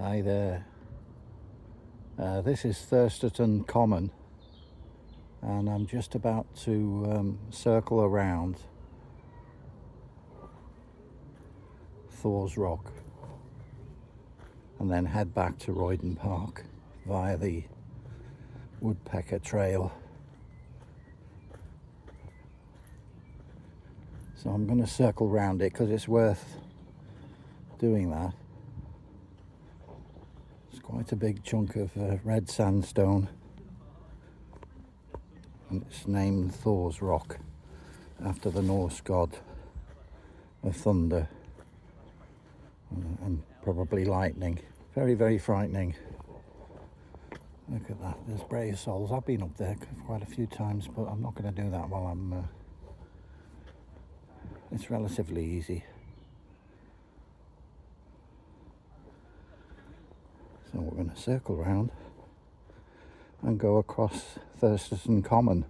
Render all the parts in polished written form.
Hi there. This is Thurstaston Common, and I'm just about to circle around Thor's Rock and then head back to Royden Park via the Woodpecker Trail. So I'm going to circle round it because it's worth doing that. It's quite a big chunk of red sandstone, and it's named Thor's Rock after the Norse god of thunder and probably lightning. Very, very frightening. Look at that, there's brave souls. I've been up there quite a few times, but I'm not going to do that while I'm it's relatively easy. So we're going to circle round and go across Thurstaston Common,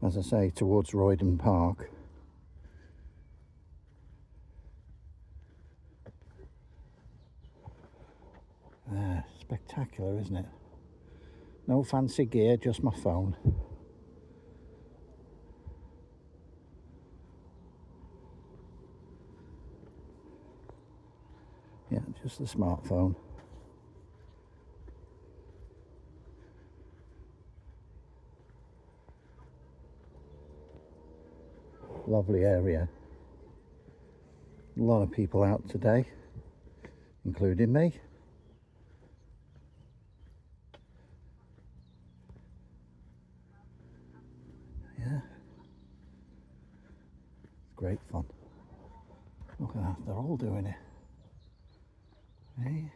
as I say, towards Royden Park. Spectacular, isn't it? No fancy gear, just my phone. Yeah, just the smartphone. Lovely area. A lot of people out today, including me. Yeah, it's great fun. Look at that, they're all doing it. Hey?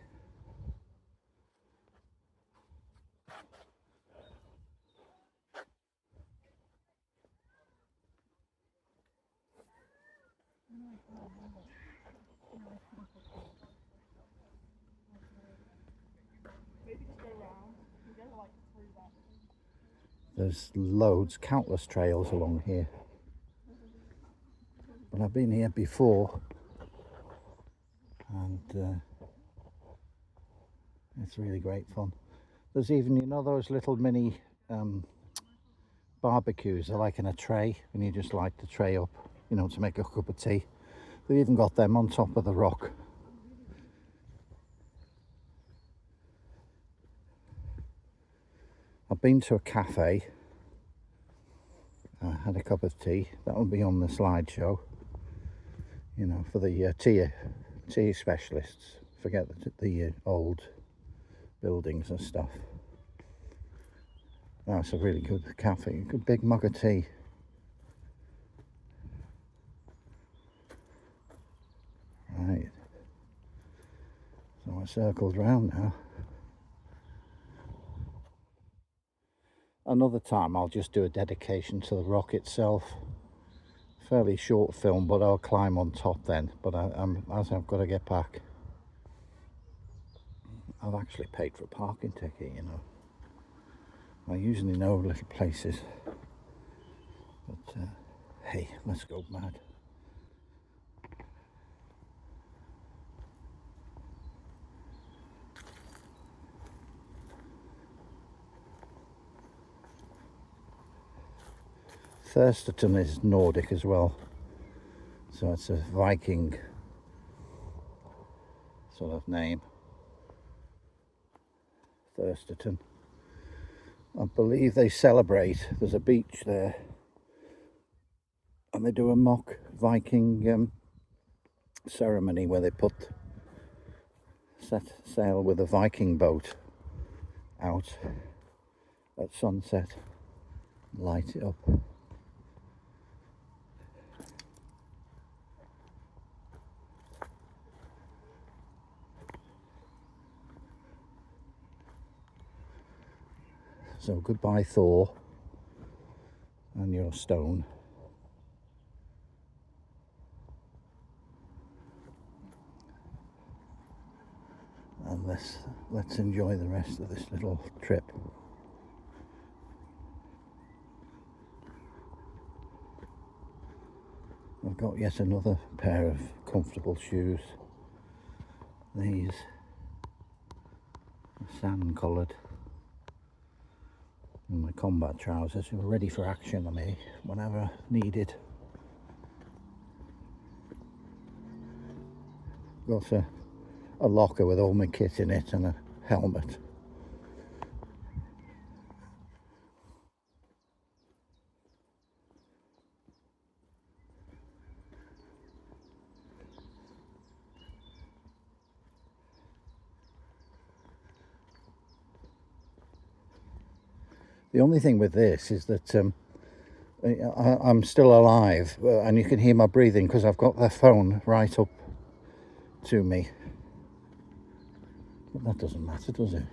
There's loads, countless trails along here. But I've been here before, and it's really great fun. There's even, you know, those little mini barbecues. They're like in a tray, and you just light the tray up, you know, to make a cup of tea. They've even got them on top of the rock. I've been to a cafe. I had a cup of tea. That'll be on the slideshow, you know, for the tea specialists. Forget the old buildings and stuff. That's a really good cafe. A good big mug of tea. Right. So I circled round now. Another time I'll just do a dedication to the rock itself. Fairly short film, but I'll climb on top then. But as I've got to get back, I've actually paid for a parking ticket, you know. I usually know little places, but hey, let's go mad. Thurstaston is Nordic as well, so it's a Viking sort of name. Thurstaston. I believe they celebrate, there's a beach there, and they do a mock Viking ceremony where they set sail with a Viking boat out at sunset, light it up. So goodbye Thor and your stone. And let's enjoy the rest of this little trip. I've got yet another pair of comfortable shoes. These Sand coloured. And my combat trousers, who are ready for action on me whenever needed. Got a locker with all my kit in it and a helmet. The only thing with this is that I'm still alive, and you can hear my breathing because I've got the phone right up to me. But that doesn't matter, does it?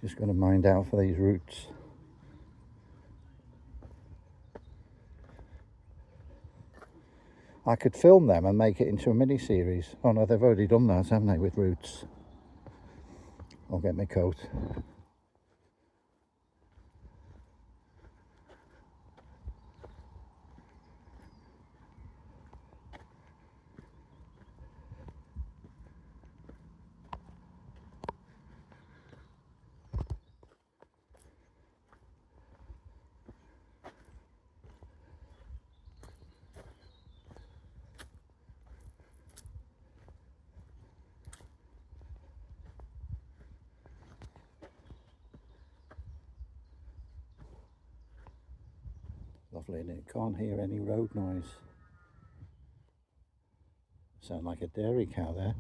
Just got to mind out for these roots. I could film them and make it into a mini-series. Oh no, they've already done that, haven't they, with roots? I'll get my coat. Lovely, and it can't hear any road noise. Sound like a dairy cow there.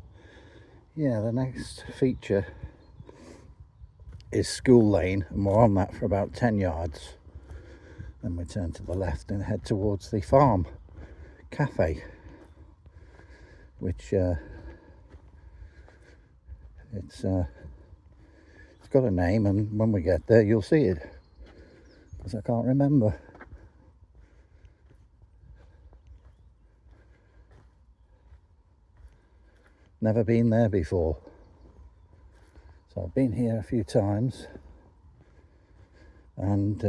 Yeah, the next feature is School Lane, and we're on that for about 10 yards. Then we turn to the left and head towards the farm cafe, which it's got a name, and when we get there you'll see it, because I can't remember. Never been there before, so I've been here a few times, and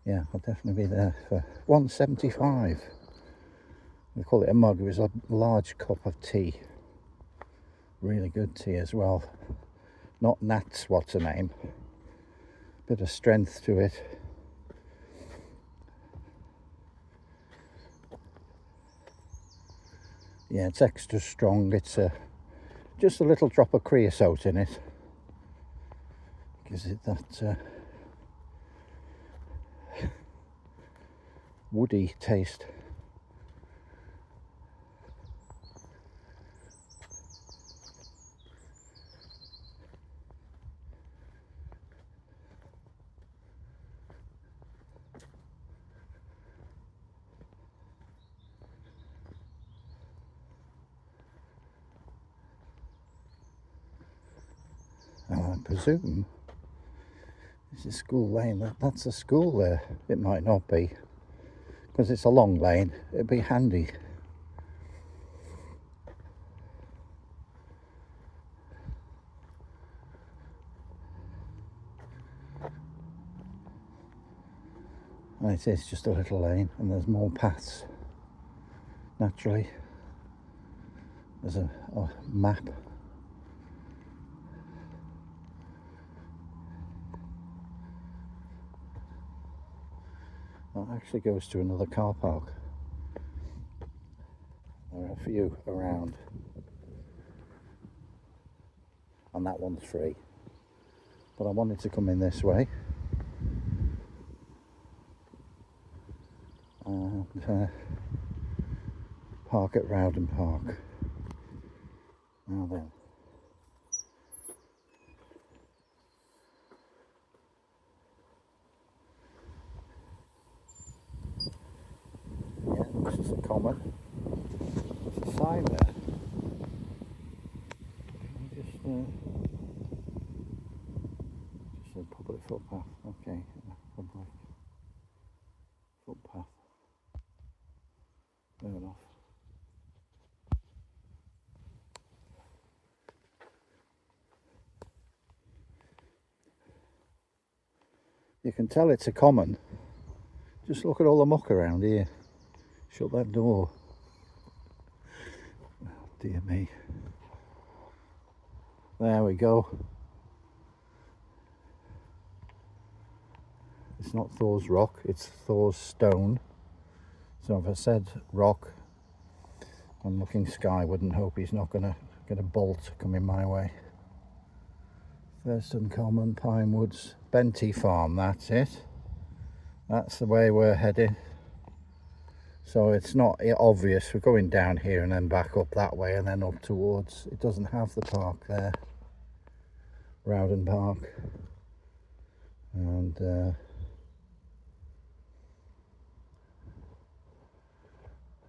yeah, I'll definitely be there for $1.75. We call it a mug. It was a large cup of tea, really good tea as well, not Nat's what's her name, bit of strength to it. Yeah, it's extra strong. It's just a little drop of creosote in it. Gives it that woody taste. I presume this is School Lane. That's a school there. It might not be, because it's a long lane. It'd be handy. And it is just a little lane, and there's more paths. Naturally, there's a map. That actually goes to another car park. There are a few around, and that one's free. But I wanted to come in this way and park at Royden Park. Now then. Yeah, this is a common. There's a sign there. Just a public footpath. Okay, public footpath. Fair enough. You can tell it's a common. Just look at all the muck around here. Shut that door. Dear me. There we go. It's not Thor's rock, it's Thor's stone. So if I said rock, I'm looking skyward and hope he's not going to get a bolt coming my way. Thurstaston Common, Pine Woods, Benty Farm, that's it. That's the way we're heading. So it's not obvious, we're going down here and then back up that way and then up towards, it doesn't have the park there. Royden Park. And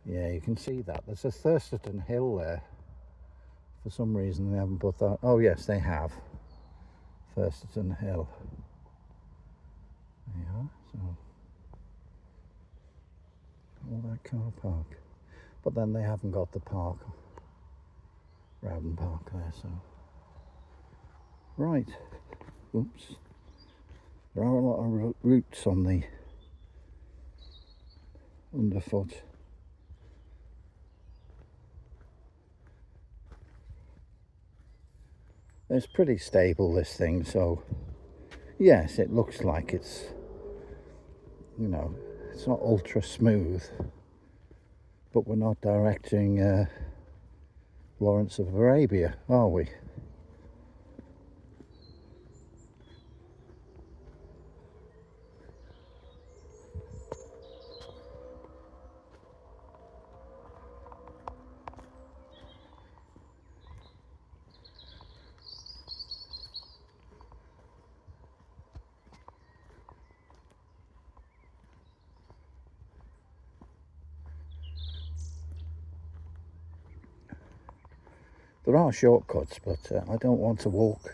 yeah, you can see that. There's a Thurstaston hill there. For some reason they haven't put that. Oh yes, they have. Thurstaston Hill. There you are. So, all that car park. But then they haven't got the park. Royden Park there, so. Right. Oops. There are a lot of roots on the underfoot. It's pretty stable, this thing, so yes, it looks like it's, you know, it's not ultra smooth, but we're not directing Lawrence of Arabia, are we? There are shortcuts, but I don't want to walk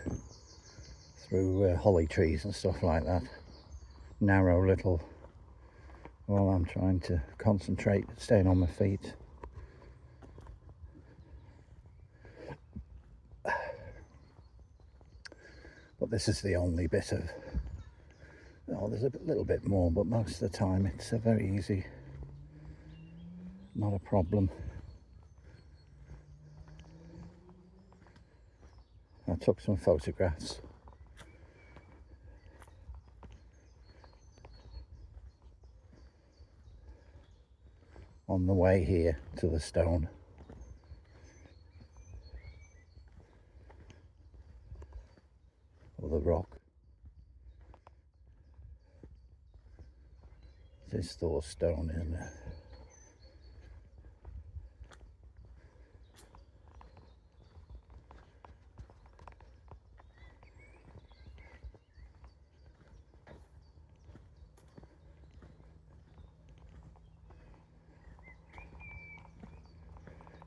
through holly trees and stuff like that. Narrow little, while I'm trying to concentrate, staying on my feet. But this is the only bit of, oh, there's a little bit more, but most of the time it's very easy, not a problem. I took some photographs. On the way here to the stone. Or the rock. This Thor stone, isn't it?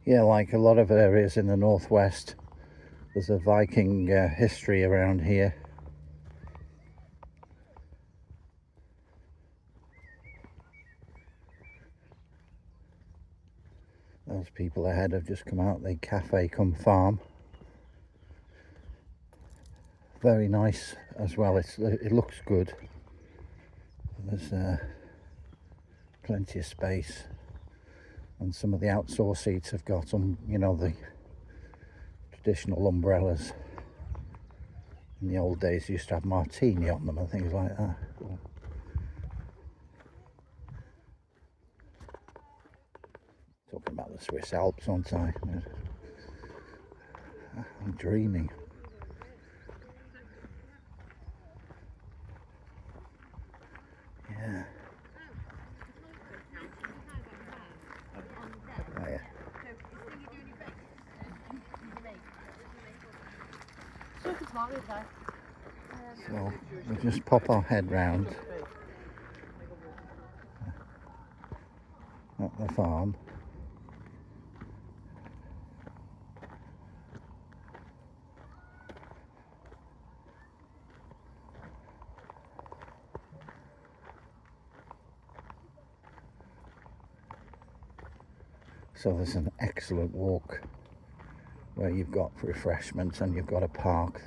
Yeah, like a lot of areas in the northwest, there's a Viking history around here. Those people ahead have just come out the cafe cum farm. Very nice as well. It looks good. There's plenty of space. And some of the outdoor seats have got some, you know, the traditional umbrellas. In the old days, you used to have martini on them and things like that. Cool. Talking about the Swiss Alps, aren't I? I'm dreaming. Yeah. Oh, yeah. So we'll just pop our head round at the farm. So there's an excellent walk where you've got refreshments and you've got a park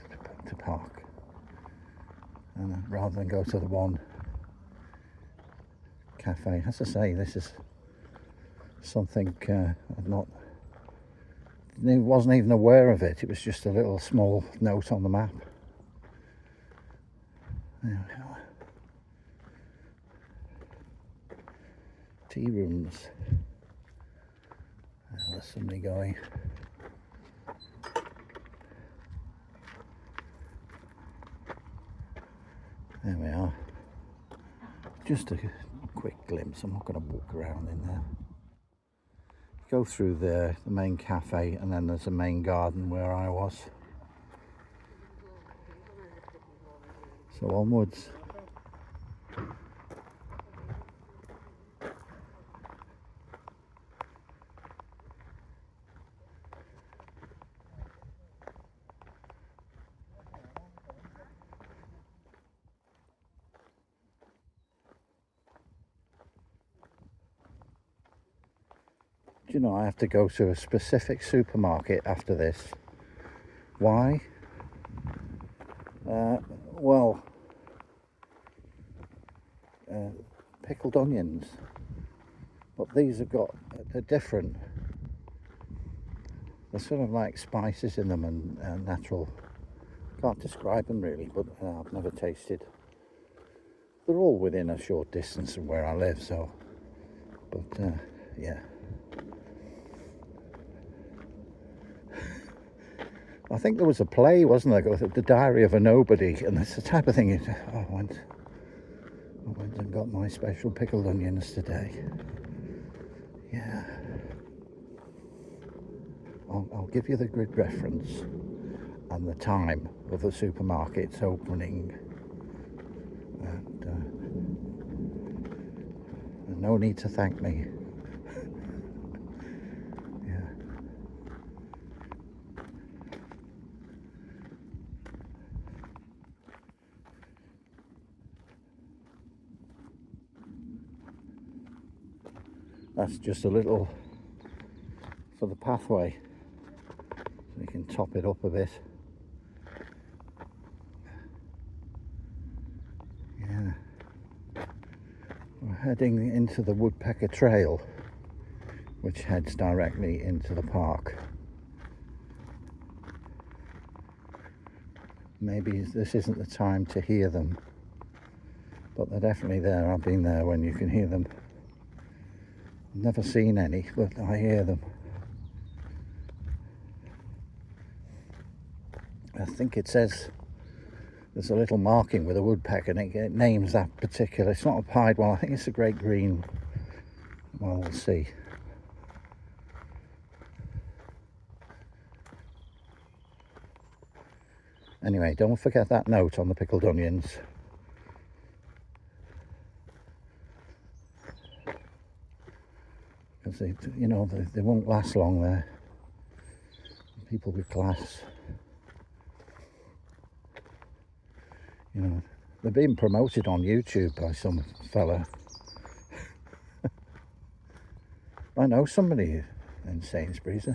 to park. And rather than go to the one cafe, as I say, this is something I've not wasn't even aware of it. It was just a little small note on the map. There we are. Tea rooms. There's somebody going. There we are. Just a quick glimpse. I'm not going to walk around in there. Go through there, the main cafe, and then there's a main garden where I was. So onwards. Do you know, I have to go to a specific supermarket after this. Why? Well, pickled onions, but these have got, they're different. There's sort of like spices in them and natural. Can't describe them really, but I've never tasted. They're all within a short distance of where I live, so, but yeah. I think there was a play, wasn't there, The Diary of a Nobody, and it's the type of thing you say, oh, I went and got my special pickled onions today. Yeah. I'll give you the grid reference and the time of the supermarket's opening. And no need to thank me. That's just a little for the pathway, so you can top it up a bit. Yeah, we're heading into the Woodpecker Trail, which heads directly into the park. Maybe this isn't the time to hear them, but they're definitely there. I've been there when you can hear them. Never seen any, but I hear them. I think it says there's a little marking with a woodpecker, and it names that particular. It's not a pied one. I think it's a great green. Well, we'll see. Anyway, don't forget that note on the pickled onions. Because you know, they won't last long there. People with class, you know, they're being promoted on YouTube by some fella. I know somebody in Sainsbury's.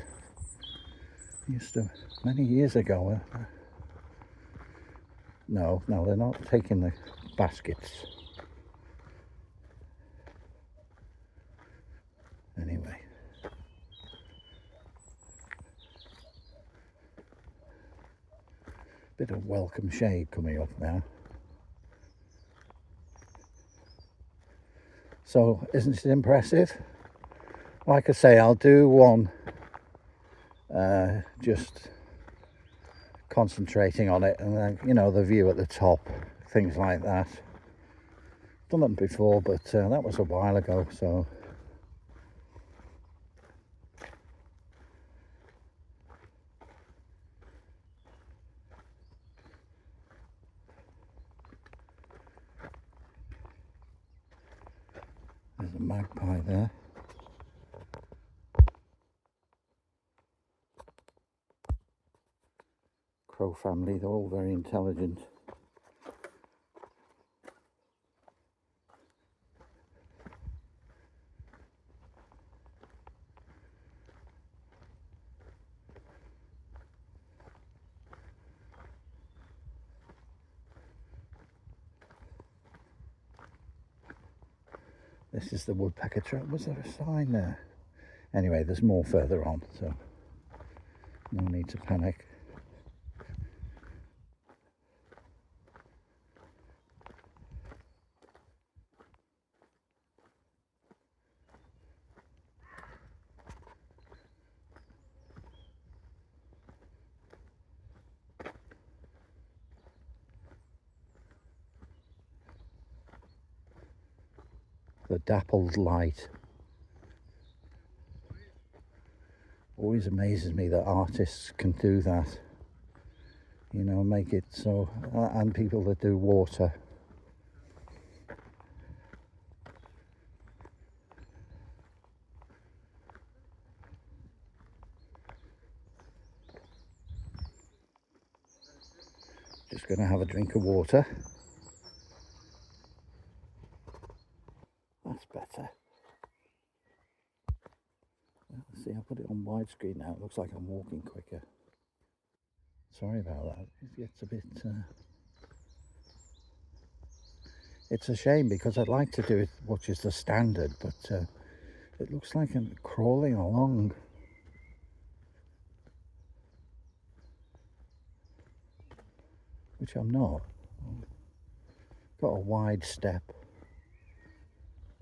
Used to, many years ago. No, they're not taking the baskets. Anyway. Bit of welcome shade coming up now. So, isn't it impressive? Like I say, I'll do one just concentrating on it, and then, you know, the view at the top, things like that. Done them before, but that was a while ago, so. There's a magpie there. Crow family, they're all very intelligent. This is the Woodpecker Trail. Was there a sign there? Anyway, there's more further on, so No need to panic. The dappled light. Always amazes me that artists can do that. You know, make it so, and people that do water. Just going to have a drink of water. That's better. See, I put it on widescreen now. It looks like I'm walking quicker. Sorry about that. It gets a bit... It's a shame because I'd like to do it, which is the standard, but it looks like I'm crawling along. Which I'm not. Got a wide step.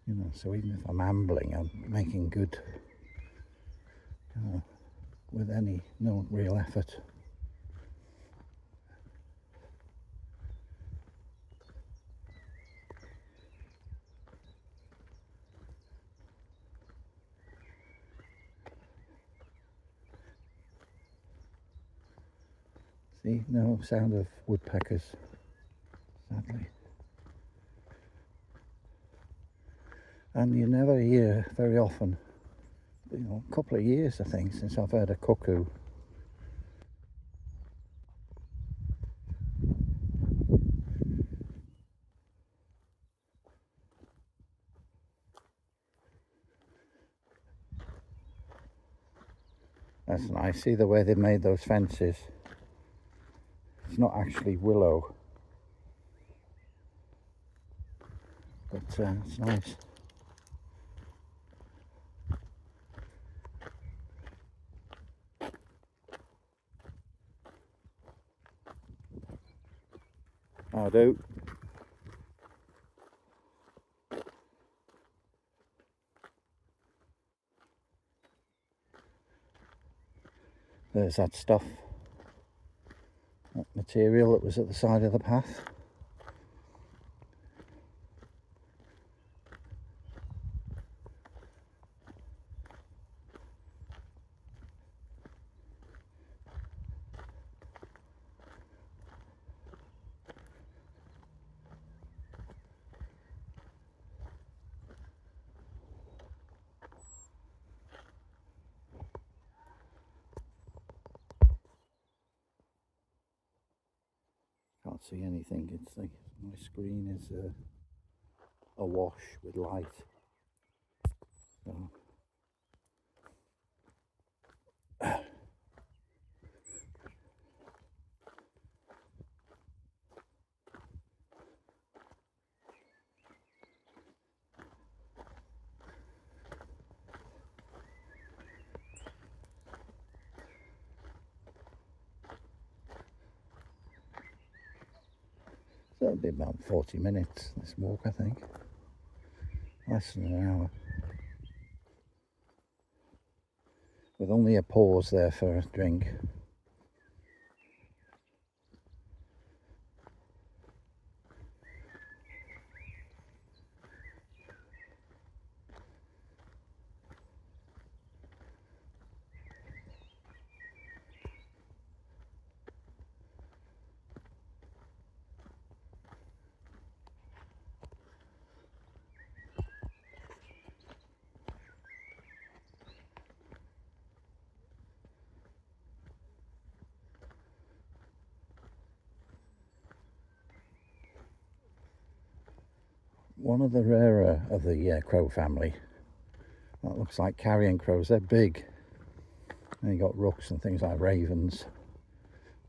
You know, so even if I'm ambling, I'm making good... with no real effort. See, no sound of woodpeckers, sadly. And you never hear very often, you know, a couple of years I think since I've heard a cuckoo. That's nice. See the way they made those fences? It's not actually willow, but it's nice. I do. There's that stuff, that material that was at the side of the path. Can't see anything. It's like my screen is awash with light. So. So it'll be about 40 minutes, this walk, I think. Less than an hour. With only a pause there for a drink. One of the rarer of the crow family, that looks like carrion crows. They're big. And you got rooks and things like ravens,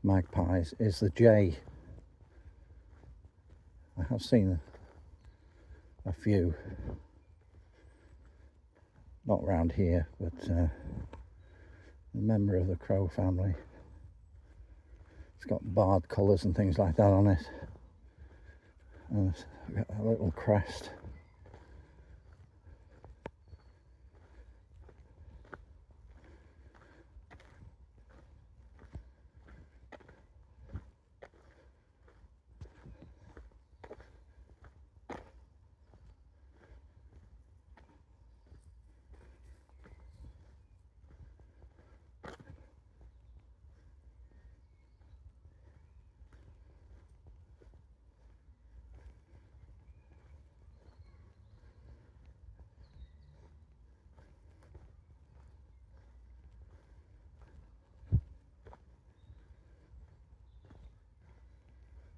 magpies, is the jay. I have seen a few, not around here, but a member of the crow family. It's got barred colours and things like that on it, and it's got a little crest.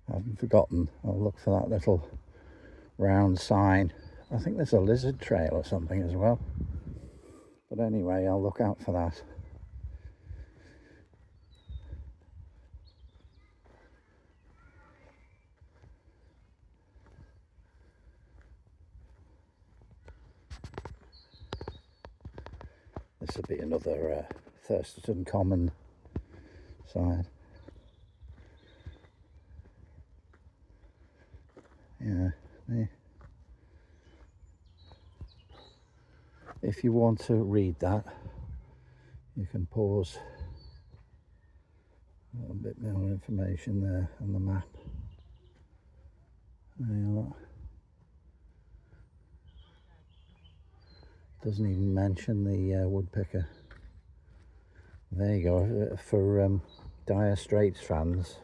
I haven't forgotten. I'll look for that little round sign. I think there's a lizard trail or something as well. But anyway, I'll look out for that. This will be another Thurstaston common sign. Yeah. If you want to read that, you can pause. A little bit more information there on the map. There you are. Doesn't even mention the woodpecker. There you go. For Dire Straits fans,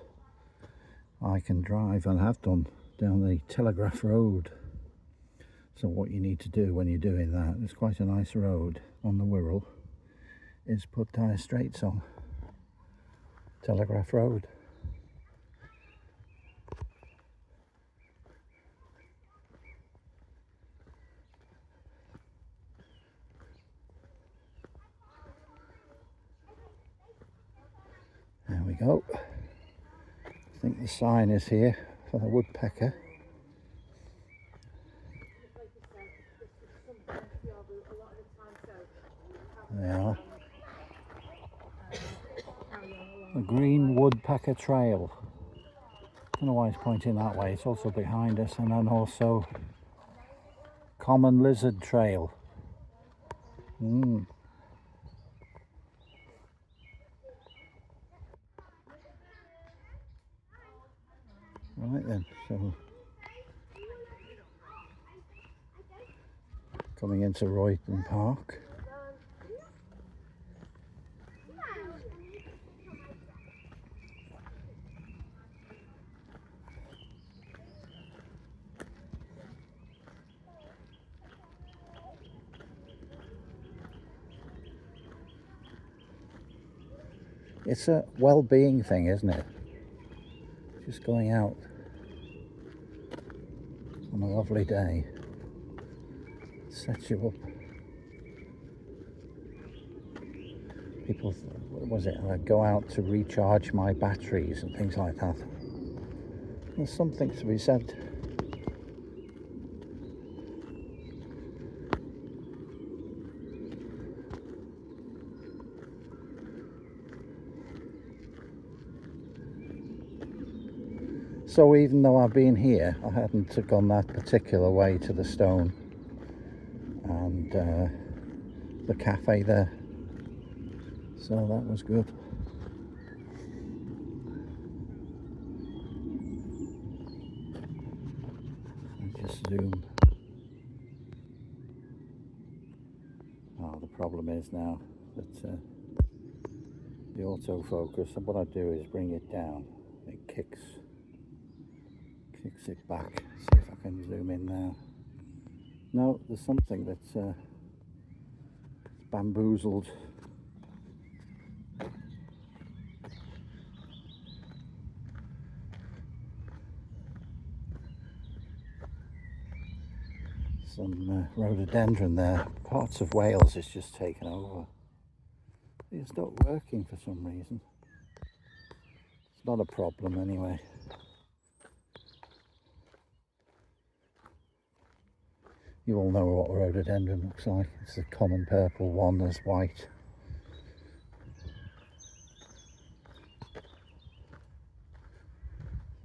I can drive and have done down the Telegraph Road. So what you need to do when you're doing that, it's quite a nice road on the Wirral, is put Dire Straits on Telegraph Road. There we go. I think the sign is here for the woodpecker. There they are. The Green Woodpecker Trail. I don't know why it's pointing that way. It's also behind us, and then also Common Lizard Trail. Right then, so coming into Royden Park. It's a well-being thing, isn't it? Just going out on a lovely day sets you up. People, what was it? I go out to recharge my batteries and things like that. There's something to be said. So even though I've been here, I hadn't gone that particular way to the stone and the cafe there, so that was good. I'll just zoom. Oh, the problem is now that the autofocus, and what I do is bring it down, it kicks it back. See if I can zoom in now. No, there's something that's bamboozled. Some rhododendron there. Parts of Wales is just taken over. It's not working for some reason. It's not a problem anyway. You all know what a rhododendron looks like. It's a common purple one, there's white.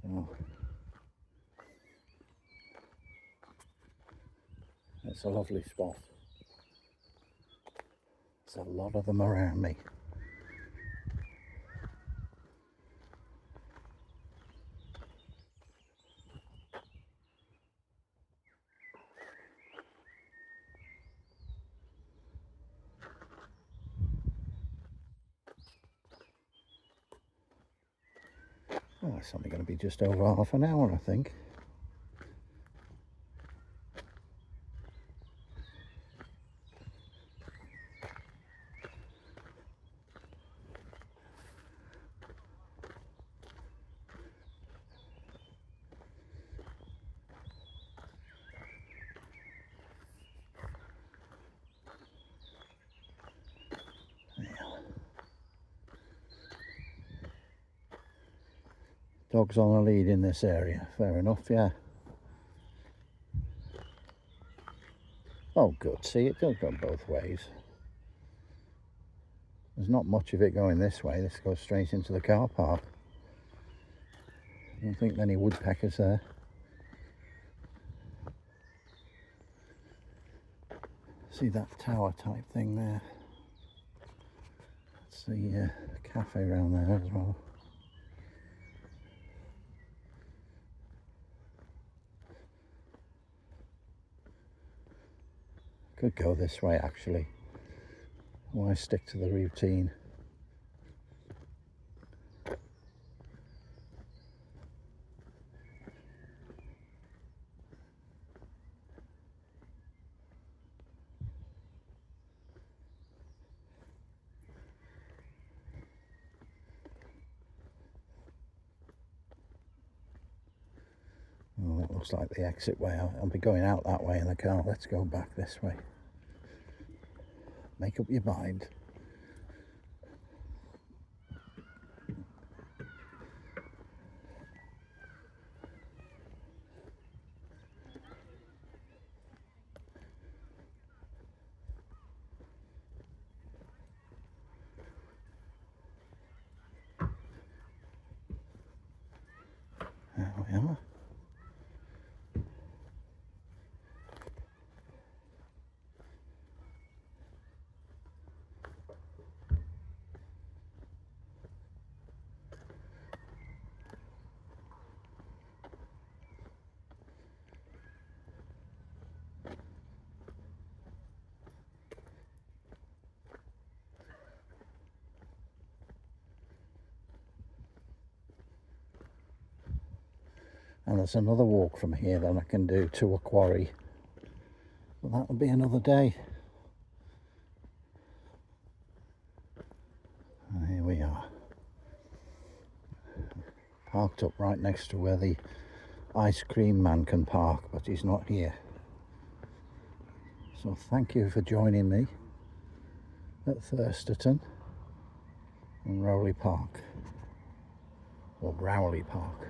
So it's a lovely spot. There's a lot of them around me. Oh, it's only going to be just over half an hour, I think. Dogs on a lead in this area, fair enough, yeah. Oh good, see, it does go both ways. There's not much of it going this way, this goes straight into the car park. I don't think any woodpeckers there. See that tower type thing there? That's the cafe around there as well. Could go this way actually. Why stick to the routine? Oh, that looks like the exit way. I'll be going out that way in the car. Let's go back this way. Make up your mind. There we are. And there's another walk from here that I can do to a quarry. But that'll be another day. And here we are. Parked up right next to where the ice cream man can park, but he's not here. So thank you for joining me at Thurstaston and Rowley Park, or Rowley Park.